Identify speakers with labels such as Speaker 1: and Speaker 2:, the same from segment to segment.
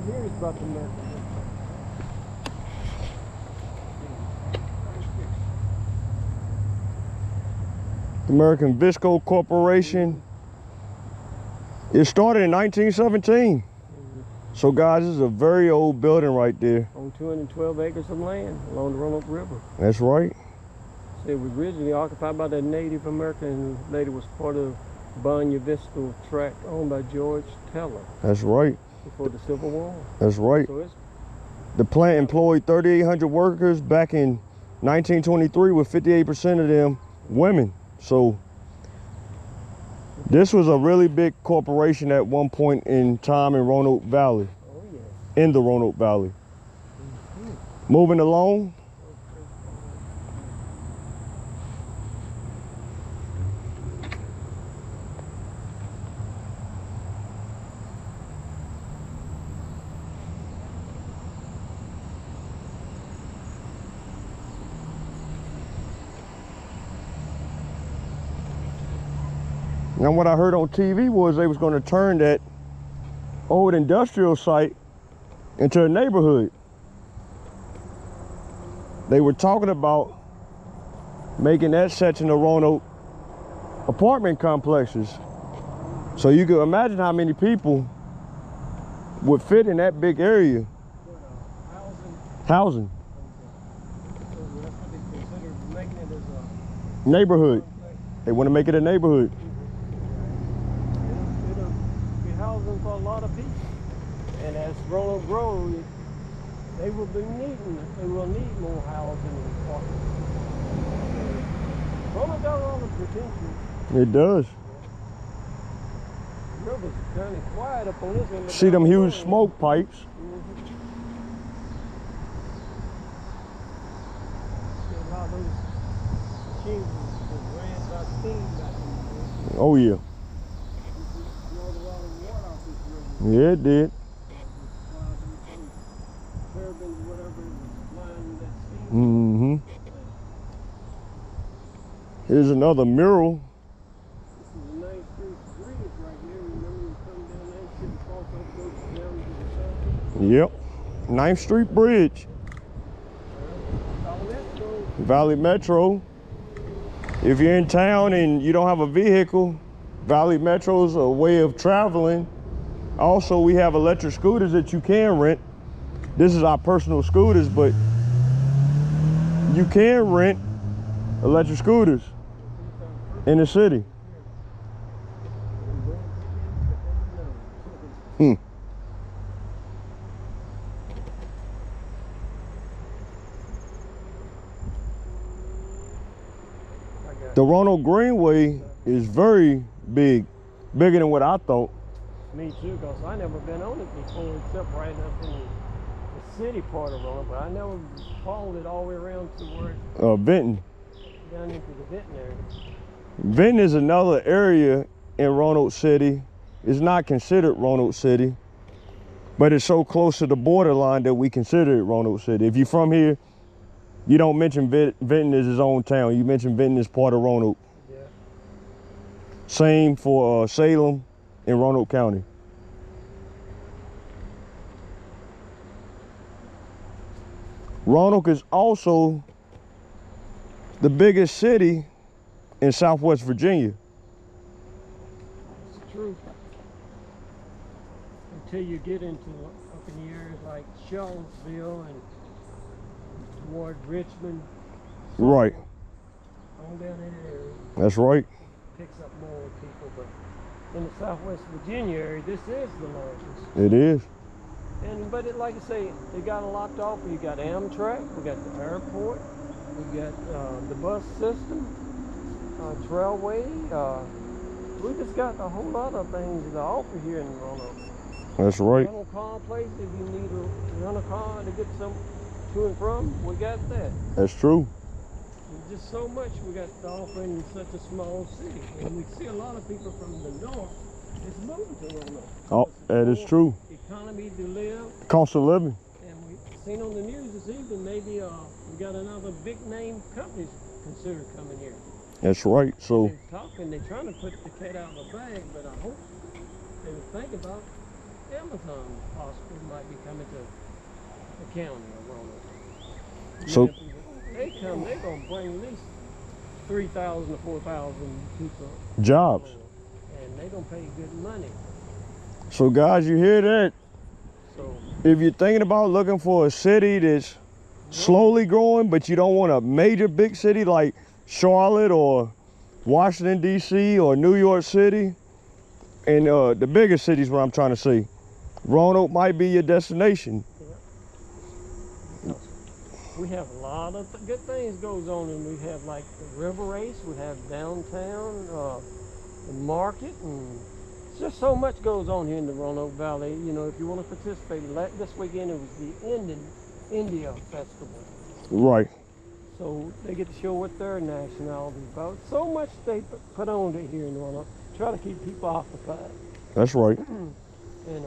Speaker 1: here is about the American.
Speaker 2: American Visco Corporation. It started in 1917. So guys, this is a very old building right there.
Speaker 1: On 212 acres of land along the Roanoke River.
Speaker 2: That's right.
Speaker 1: It was originally occupied by the Native American, who later was part of Banya Visco tract owned by George Teller.
Speaker 2: That's right.
Speaker 1: Before the Civil War.
Speaker 2: That's right.
Speaker 1: So
Speaker 2: the plant employed 3,800 workers back in 1923, with 58% of them women. So this was a really big corporation at one point in time in Roanoke Valley.
Speaker 1: Oh, yeah.
Speaker 2: In the Roanoke Valley. Moving along. Now what I heard on TV was they was going to turn that old industrial site into a neighborhood. They were talking about making that section of Roanoke apartment complexes. So you can imagine how many people would fit in that big area. Housing.
Speaker 1: So that's what they consider making it as a
Speaker 2: neighborhood. They want to make it a neighborhood.
Speaker 1: It'll be housing for a lot of people. And as Roanoke grows, they will need more housing and apartments. Roanoke got a lot of potential.
Speaker 2: It does.
Speaker 1: The river's kind of quiet up on this end.
Speaker 2: See them huge smoke pipes.
Speaker 1: See a lot of those machines that ran by steam back in the day.
Speaker 2: Oh yeah.
Speaker 1: Drove a lot of water off this river.
Speaker 2: Yeah, it did.
Speaker 1: Turbines, whatever, it was flying that steam.
Speaker 2: Mm-hmm. Here's another mural.
Speaker 1: This is the 9th Street Bridge right here. Remember you come down 9th Street and cross over, goes down to the south?
Speaker 2: Yep. 9th Street Bridge. Valley Metro. If you're in town and you don't have a vehicle, Valley Metro is a way of traveling. Also, we have electric scooters that you can rent. This is our personal scooters, but you can rent electric scooters in the city. The Roanoke Greenway is very big, bigger than what I thought.
Speaker 1: Me too, because I never been on it before, except right up in the city part of Roanoke, but I never followed it all the way around to where
Speaker 2: Benton.
Speaker 1: Down into the Benton area.
Speaker 2: Benton is another area in Roanoke City. It's not considered Roanoke City, but it's so close to the borderline that we consider it Roanoke City. If you're from here, you don't mention Benton as its own town. You mention Benton as part of Roanoke.
Speaker 1: Yeah.
Speaker 2: Same for Salem in Roanoke County. Roanoke is also the biggest city in Southwest Virginia.
Speaker 1: It's true. Until you get into up in the areas like Charlottesville and toward Richmond.
Speaker 2: Right.
Speaker 1: On down in that area.
Speaker 2: That's right.
Speaker 1: Picks up more people, but in the Southwest Virginia area, this is the largest.
Speaker 2: It is.
Speaker 1: But like I say, they got it locked off. You got Amtrak, we got the airport, we got the bus system, Trailway. We just got a whole lot of things to offer here in Roanoke.
Speaker 2: That's right.
Speaker 1: Rental car place, if you need to rent a car to get some to and from, we got that.
Speaker 2: That's true.
Speaker 1: There's just so much we got to offer in such a small city. And we see a lot of people from the north is moving to Roanoke.
Speaker 2: Oh, that is true.
Speaker 1: Economy to live.
Speaker 2: Cost of living.
Speaker 1: And we've seen on the news this evening, maybe we got another big name companies consider coming here.
Speaker 2: That's right. So
Speaker 1: they're trying to put the cat out of the bag, but I hope they would think about Amazon possibly might be coming to the county of Roanoke.
Speaker 2: So
Speaker 1: They come, they're going to bring at least 3,000 to 4,000 people.
Speaker 2: jobs.
Speaker 1: And they're going to pay good money.
Speaker 2: So guys, you hear that?
Speaker 1: So
Speaker 2: If you're thinking about looking for a city that's slowly growing, but you don't want a major big city like Charlotte or Washington, D.C. or New York City, and the bigger cities, what I'm trying to say, Roanoke might be your destination.
Speaker 1: we have a lot of good things goes on, and we have like the river race, we have downtown, the market, and just so much goes on here in the Roanoke Valley. You know, if you want to participate, this weekend it was the India Festival.
Speaker 2: Right.
Speaker 1: So they get to show what their nationality is about. So much they put on to here in Roanoke. Try to keep people occupied.
Speaker 2: That's right.
Speaker 1: And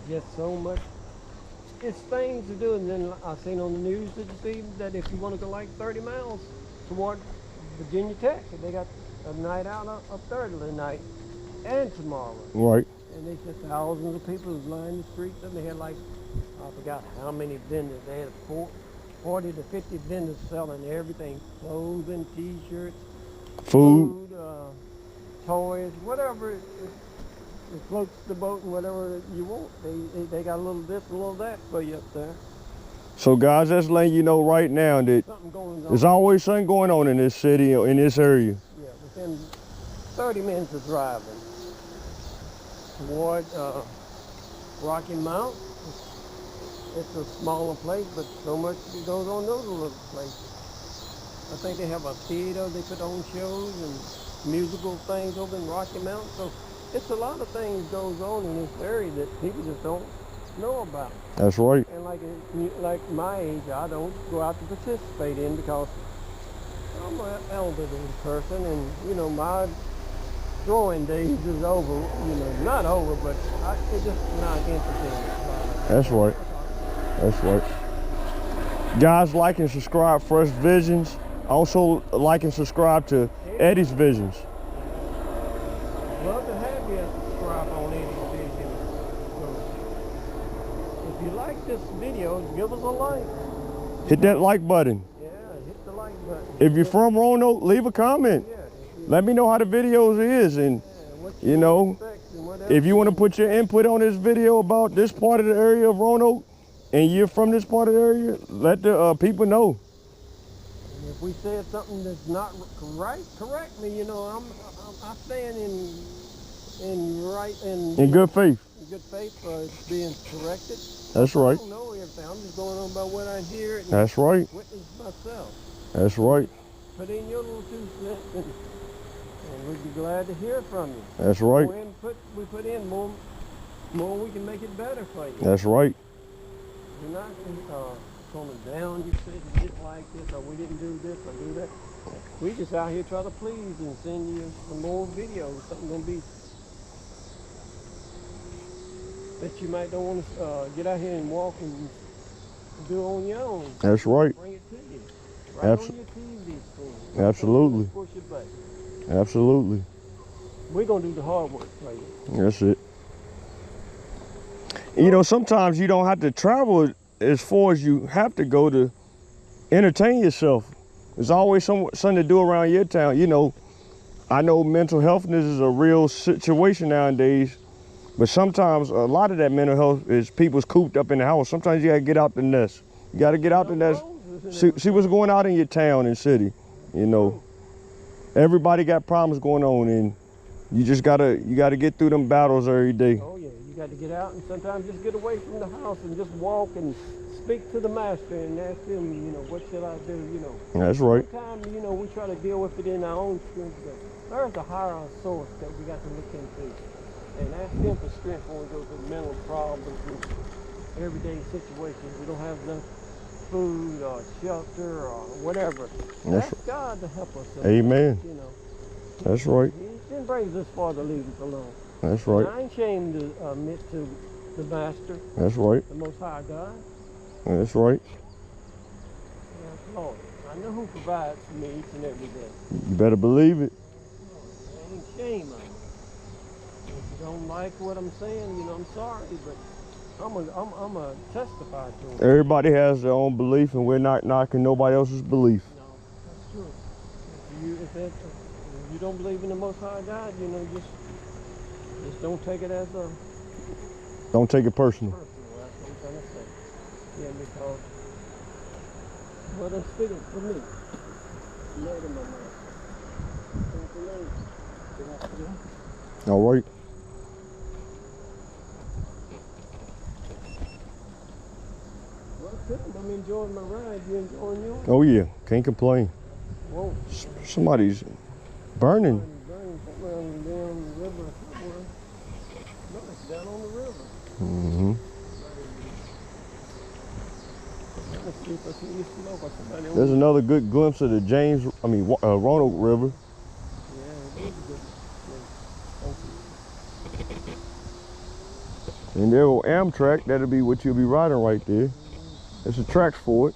Speaker 1: just so much. It's things to do. And then I seen on the news that if you want to go like 30 miles toward Virginia Tech, they got a night out up there tonight and tomorrow.
Speaker 2: Right.
Speaker 1: And they said thousands of people lined the streets, and they had like, I forgot how many vendors. They had 40 to 50 vendors selling everything: clothing, T-shirts, food, toys, whatever it floats the boat, and whatever you want. They got a little this, a little that for you up there.
Speaker 2: So guys, that's letting you know right now that there's always something going on in this city or in this area.
Speaker 1: Yeah, within 30 minutes of driving toward Rocky Mount. It's a smaller place, but so much goes on those little places. I think they have a theater, they put on shows and musical things over in Rocky Mount. So it's a lot of things goes on in this area that people just don't know about.
Speaker 2: That's right.
Speaker 1: And like my age, I don't go out to participate in because I'm an elderly person, and you know my throwing days is over. You know, not over, but it's just not interesting.
Speaker 2: That's right. That's right. Guys, like and subscribe Fresh Visions. Also like and subscribe to Eddie's Visions.
Speaker 1: Love to have you subscribe on Eddie's Visions. So if you like this video, give us a like.
Speaker 2: Hit that like button.
Speaker 1: Yeah, hit the like button.
Speaker 2: If you're from Roanoke, leave a comment.
Speaker 1: Yeah,
Speaker 2: Let me know how the videos is, and you know, if you want to put your input on this video about this part of the area of Roanoke, and you're from this part of the area, let the people know.
Speaker 1: And if we said something that's not right, correct me. You know, I stand in
Speaker 2: good faith.
Speaker 1: In good faith for being corrected.
Speaker 2: That's right.
Speaker 1: I don't know everything. I'm just going on by what I hear and
Speaker 2: That's right.
Speaker 1: witness myself.
Speaker 2: That's right.
Speaker 1: Put in your little 2 cents, and we'd be glad to hear from you.
Speaker 2: That's right.
Speaker 1: More input we put in, more we can make it better for you.
Speaker 2: That's right.
Speaker 1: You're not coming down. You said you didn't like this, or we didn't do this, or do that. We just out here try to please and send you some more videos. Something gonna be that you might don't want to get out here and walk and do on your own.
Speaker 2: That's right.
Speaker 1: Bring it to you. Right on your TV screen.
Speaker 2: Absolutely.
Speaker 1: Push your button.
Speaker 2: Absolutely.
Speaker 1: We're gonna do the hard work for you.
Speaker 2: That's it. You know, sometimes you don't have to travel as far as you have to go to entertain yourself. There's always something to do around your town. You know, I know mental healthness is a real situation nowadays, but sometimes a lot of that mental health is people's cooped up in the house. Sometimes you gotta get out the nest. You gotta get out the nest, see what's going on in your town and city. You know, everybody got problems going on, and you just gotta get through them battles every day.
Speaker 1: Oh yeah, you got to get out and sometimes just get away from the house and just walk and speak to the master and ask him, you know, what should I do, you know.
Speaker 2: That's right.
Speaker 1: Sometimes, you know, we try to deal with it in our own strength, but there's a higher source that we got to look into and ask him for strength when we go through mental problems and everyday situations. We don't have enough food or shelter or whatever. Ask God to help us.
Speaker 2: Amen.
Speaker 1: You know.
Speaker 2: That's right.
Speaker 1: He didn't bring us this far to leave us alone.
Speaker 2: That's right.
Speaker 1: And I ain't ashamed to admit to the Master.
Speaker 2: That's right.
Speaker 1: The Most High God.
Speaker 2: That's right.
Speaker 1: Yes, Lord. I know who provides for me each and every day.
Speaker 2: You better believe it.
Speaker 1: I ain't ashamed of it. don't like what I'm saying, you know, I'm sorry, but I'm a testify to it.
Speaker 2: Everybody has their own belief, and we're not knocking nobody else's belief.
Speaker 1: No, that's true. If you don't believe in the Most High God, you know, just don't take it as a
Speaker 2: Don't take it personal.
Speaker 1: personal. That's what I'm trying to say. Yeah, because what I'm speaking for me, Lord in my mind.
Speaker 2: All right.
Speaker 1: Well, good. I'm enjoying my ride. You enjoying yours?
Speaker 2: Oh yeah, can't complain.
Speaker 1: Whoa.
Speaker 2: Somebody's burning.
Speaker 1: Burning somewhere on the damn river somewhere. No, it's down on the river.
Speaker 2: Mm-hmm.
Speaker 1: Let's see if I see any smoke or somebody on
Speaker 2: There's
Speaker 1: the-
Speaker 2: another good glimpse of the Roanoke River.
Speaker 1: Yeah, it is good.
Speaker 2: And there old Amtrak, that'll be what you'll be riding right there. There's the tracks for it.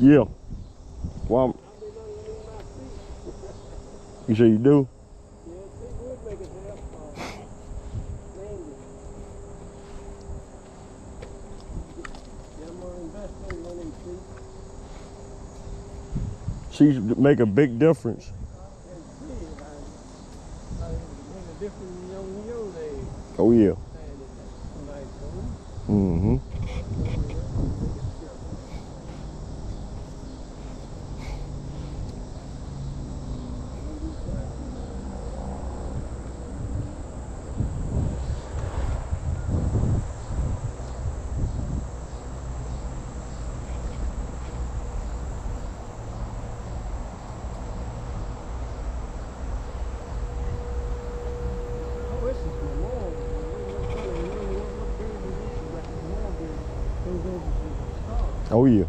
Speaker 2: Yeah. Well, you say you do?
Speaker 1: Yeah, it would make it half yeah, I'm gonna invest in money, see.
Speaker 2: She's make a big difference.
Speaker 1: And see if I make a difference in your days.
Speaker 2: Oh yeah.
Speaker 1: And it's nice home.
Speaker 2: Mm-hmm. Oh yeah.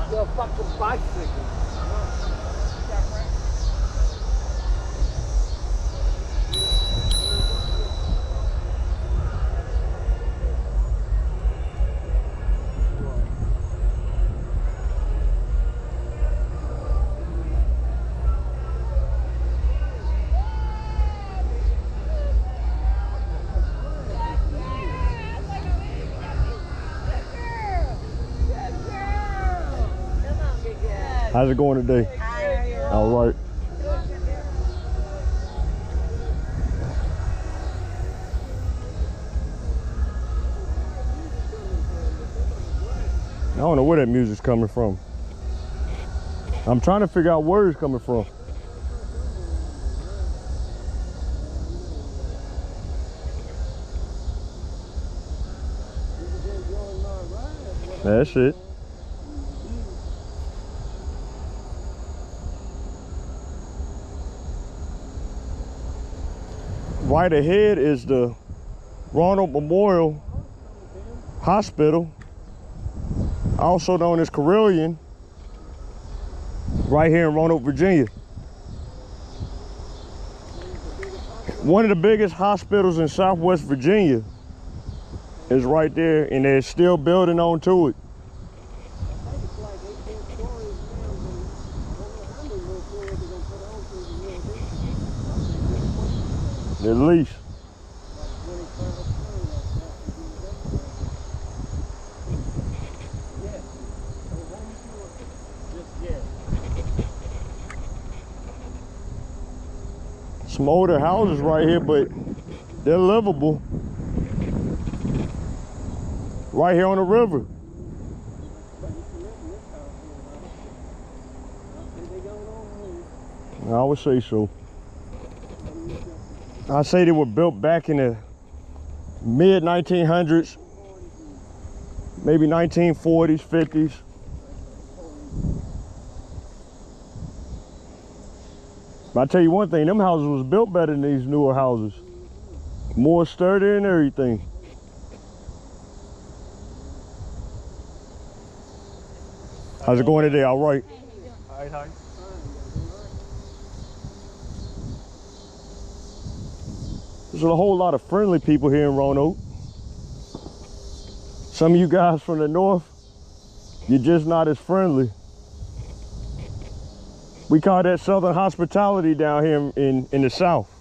Speaker 1: The fucking bicycle.
Speaker 2: How's it going today? All right. I don't know where that music's coming from. I'm trying to figure out where it's coming from. That's it. Right ahead is the Roanoke Memorial Hospital, also known as Carilion, right here in Roanoke, Virginia. One of the biggest hospitals in Southwest Virginia is right there, and they're still building on to it. At least. Some older houses right here, but they're livable. Right here on the river. I would say so. I say they were built back in the mid 1900s, maybe 1940s, 50s. But I tell you one thing, them houses was built better than these newer houses. More sturdy and everything. How's it going today? All right.
Speaker 1: All right, hi.
Speaker 2: There's a whole lot of friendly people here in Roanoke. Some of you guys from the north, you're just not as friendly. We call that Southern hospitality down here in the South.